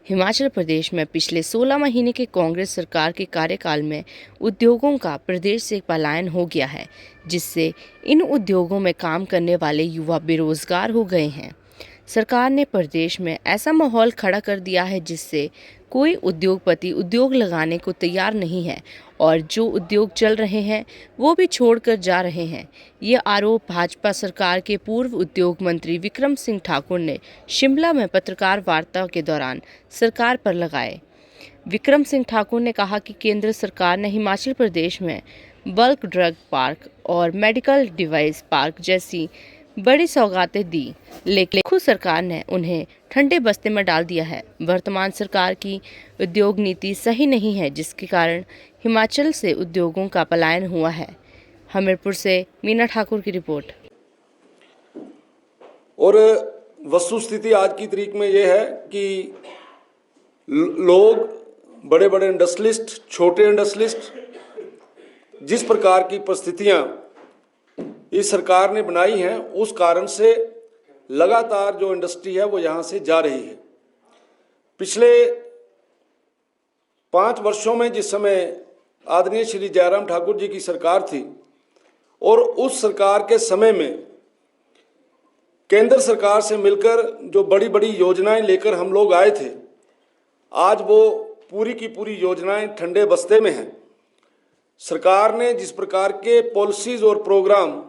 हिमाचल प्रदेश में पिछले 16 महीने के कांग्रेस सरकार के कार्यकाल में उद्योगों का प्रदेश से पलायन हो गया है, जिससे इन उद्योगों में काम करने वाले युवा बेरोजगार हो गए हैं। सरकार ने प्रदेश में ऐसा माहौल खड़ा कर दिया है जिससे कोई उद्योगपति उद्योग लगाने को तैयार नहीं है और जो उद्योग चल रहे हैं वो भी छोड़कर जा रहे हैं। ये आरोप भाजपा सरकार के पूर्व उद्योग मंत्री विक्रम सिंह ठाकुर ने शिमला में पत्रकार वार्ता के दौरान सरकार पर लगाए। विक्रम सिंह ठाकुर ने कहा कि केंद्र सरकार ने हिमाचल प्रदेश में बल्क ड्रग पार्क और मेडिकल डिवाइस पार्क जैसी बड़ी सौगातें दी, लेकिन खुद सरकार ने उन्हें ठंडे बस्ते में डाल दिया है। वर्तमान सरकार की उद्योग नीति सही नहीं है, जिसके कारण हिमाचल से उद्योगों का पलायन हुआ है। हमीरपुर से मीना ठाकुर की रिपोर्ट। और वस्तुस्थिति आज की तारीख में ये है कि लोग बड़े बड़े इंडस्ट्रियलिस्ट, छोटे इंडस्ट्रियलिस्ट, जिस प्रकार की परिस्थितियां इस सरकार ने बनाई हैं, उस कारण से लगातार जो इंडस्ट्री है वो यहाँ से जा रही है। पिछले 5 वर्षों में जिस समय आदरणीय श्री जयराम ठाकुर जी की सरकार थी और उस सरकार के समय में केंद्र सरकार से मिलकर जो बड़ी बड़ी योजनाएं लेकर हम लोग आए थे, आज वो पूरी की पूरी योजनाएं ठंडे बस्ते में हैं। सरकार ने जिस प्रकार के पॉलिसीज और प्रोग्राम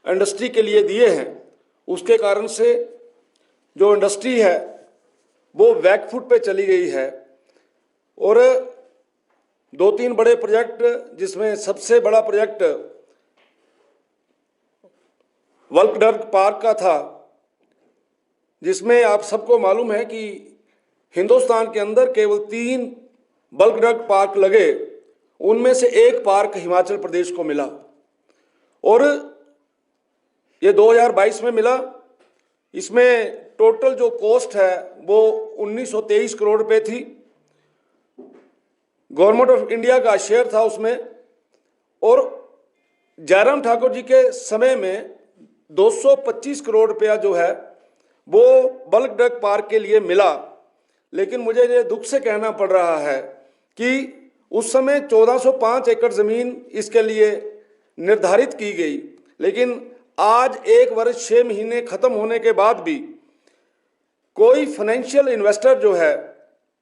इंडस्ट्री के लिए दिए हैं, उसके कारण से जो इंडस्ट्री है वो बैकफुट पे चली गई है। और 2-3 बड़े प्रोजेक्ट, जिसमें सबसे बड़ा प्रोजेक्ट बल्क ड्रग पार्क का था, जिसमें आप सबको मालूम है कि हिंदुस्तान के अंदर केवल 3 बल्क ड्रग पार्क लगे, उनमें से एक पार्क हिमाचल प्रदेश को मिला और ये 2022 में मिला। इसमें टोटल जो कॉस्ट है वो 1923 करोड़ रुपए थी। गवर्नमेंट ऑफ इंडिया का शेयर था उसमें, और जयराम ठाकुर जी के समय में 225 करोड़ रुपया जो है वो बल्क ड्रग पार्क के लिए मिला। लेकिन मुझे ये दुख से कहना पड़ रहा है कि उस समय 1405 एकड़ ज़मीन इसके लिए निर्धारित की गई, लेकिन आज 1 वर्ष 6 महीने खत्म होने के बाद भी कोई फाइनेंशियल इन्वेस्टर जो है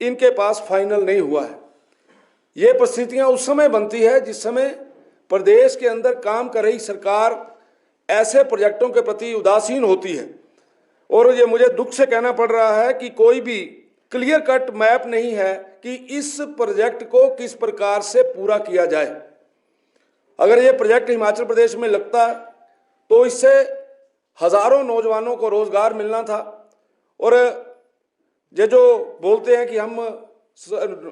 इनके पास फाइनल नहीं हुआ है। ये परिस्थितियां उस समय बनती है जिस समय प्रदेश के अंदर काम कर रही सरकार ऐसे प्रोजेक्टों के प्रति उदासीन होती है। और ये मुझे दुख से कहना पड़ रहा है कि कोई भी क्लियर कट मैप नहीं है कि इस प्रोजेक्ट को किस प्रकार से पूरा किया जाए। अगर ये प्रोजेक्ट हिमाचल प्रदेश में लगता तो इससे हजारों नौजवानों को रोजगार मिलना था। और ये जो बोलते हैं कि हम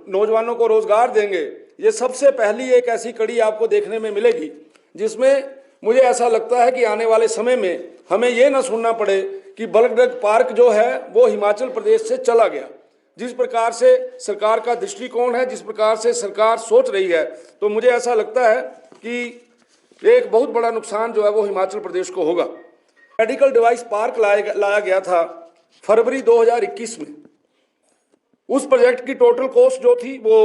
नौजवानों को रोजगार देंगे, ये सबसे पहली एक ऐसी कड़ी आपको देखने में मिलेगी जिसमें मुझे ऐसा लगता है कि आने वाले समय में हमें ये ना सुनना पड़े कि बल्क ड्रग पार्क जो है वो हिमाचल प्रदेश से चला गया। जिस प्रकार से सरकार का दृष्टिकोण है, जिस प्रकार से सरकार सोच रही है, तो मुझे ऐसा लगता है कि एक बहुत बड़ा नुकसान जो है वो हिमाचल प्रदेश को होगा। मेडिकल डिवाइस पार्क लाया गया था फरवरी 2021 में। उस प्रोजेक्ट की टोटल कॉस्ट जो थी वो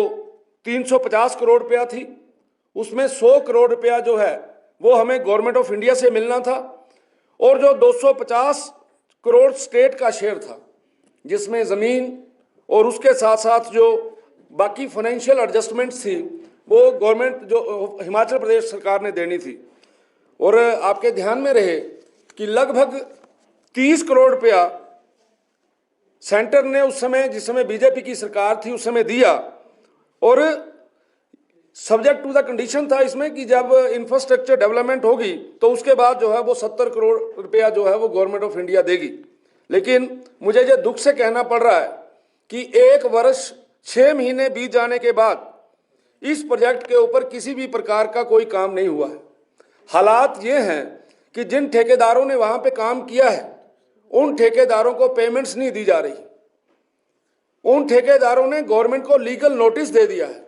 350 करोड़ रुपया थी। उसमें 100 करोड़ रुपया जो है वो हमें गवर्नमेंट ऑफ इंडिया से मिलना था और जो 250 करोड़ स्टेट का शेयर था, जिसमें ज़मीन और उसके साथ साथ जो बाकी फाइनेंशियल एडजस्टमेंट्स थी वो गवर्नमेंट जो हिमाचल प्रदेश सरकार ने देनी थी। और आपके ध्यान में रहे कि लगभग 30 करोड़ रुपया सेंटर ने उस समय, जिस समय बीजेपी की सरकार थी, उस समय दिया। और सब्जेक्ट टू द कंडीशन था इसमें कि जब इंफ्रास्ट्रक्चर डेवलपमेंट होगी तो उसके बाद जो है वो 70 करोड़ रुपया जो है वो गवर्नमेंट ऑफ इंडिया देगी। लेकिन मुझे ये दुख से कहना पड़ रहा है कि 1 वर्ष 6 महीने बीत जाने के बाद इस प्रोजेक्ट के ऊपर किसी भी प्रकार का कोई काम नहीं हुआ है। हालात ये हैं कि जिन ठेकेदारों ने वहां पे काम किया है उन ठेकेदारों को पेमेंट्स नहीं दी जा रही। उन ठेकेदारों ने गवर्नमेंट को लीगल नोटिस दे दिया है।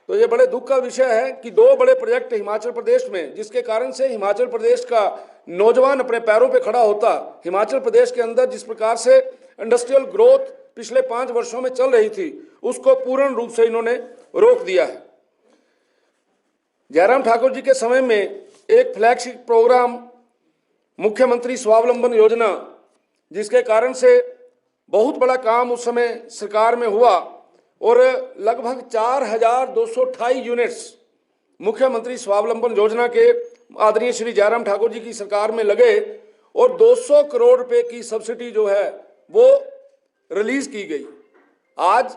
तो ये बड़े दुख का विषय है कि 2 बड़े प्रोजेक्ट हिमाचल प्रदेश में, जिसके कारण से हिमाचल प्रदेश का नौजवान अपने पैरों पे खड़ा होता। हिमाचल प्रदेश के अंदर जिस प्रकार से इंडस्ट्रियल ग्रोथ पिछले 5 वर्षों में चल रही थी उसको पूर्ण रूप से इन्होंने रोक दिया है। जयराम ठाकुर जी के समय में एक फ्लैगशिप प्रोग्राम मुख्यमंत्री स्वावलंबन योजना, जिसके कारण से बहुत बड़ा काम उस समय सरकार में हुआ और लगभग 4,228 यूनिट्स मुख्यमंत्री स्वावलंबन योजना के आदरणीय श्री जयराम ठाकुर जी की सरकार में लगे और 200 करोड़ रुपए की सब्सिडी जो है वो रिलीज की गई। आज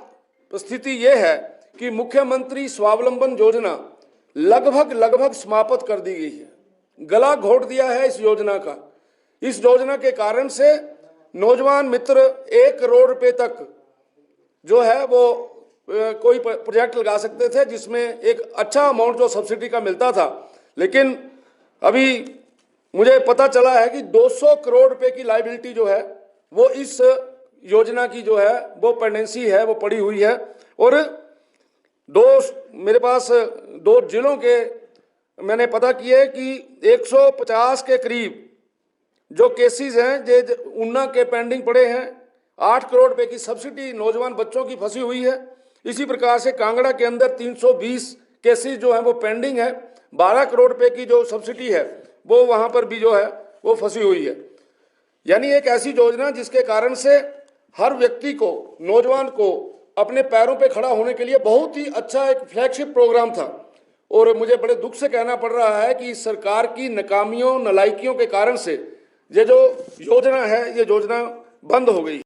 स्थिति ये है कि मुख्यमंत्री स्वावलंबन योजना लगभग समाप्त कर दी गई है, गला घोट दिया है इस योजना का। इस योजना के कारण से नौजवान मित्र 1 करोड़ रुपए तक जो है वो कोई प्रोजेक्ट लगा सकते थे, जिसमें एक अच्छा अमाउंट जो सब्सिडी का मिलता था। लेकिन अभी मुझे पता चला है कि 200 करोड़ रुपए की लायबिलिटी जो है वो इस योजना की जो है वो पेंडेंसी है, वो पड़ी हुई है। और मेरे पास 2 जिलों के मैंने पता किए कि 150 के करीब जो केसेस हैं जो ऊना के पेंडिंग पड़े हैं। 8 करोड़ रुपए की सब्सिडी नौजवान बच्चों की फंसी हुई है। इसी प्रकार से कांगड़ा के अंदर 320 केसेस जो हैं वो पेंडिंग है। 12 करोड़ रुपए की जो सब्सिडी है वो वहां पर भी जो है वो फंसी हुई है। यानी एक ऐसी योजना जिसके कारण से हर व्यक्ति को, नौजवान को अपने पैरों पे खड़ा होने के लिए बहुत ही अच्छा एक फ्लैगशिप प्रोग्राम था। और मुझे बड़े दुख से कहना पड़ रहा है कि सरकार की नाकामियों, नालायकियों के कारण से ये जो योजना है ये योजना बंद हो गई।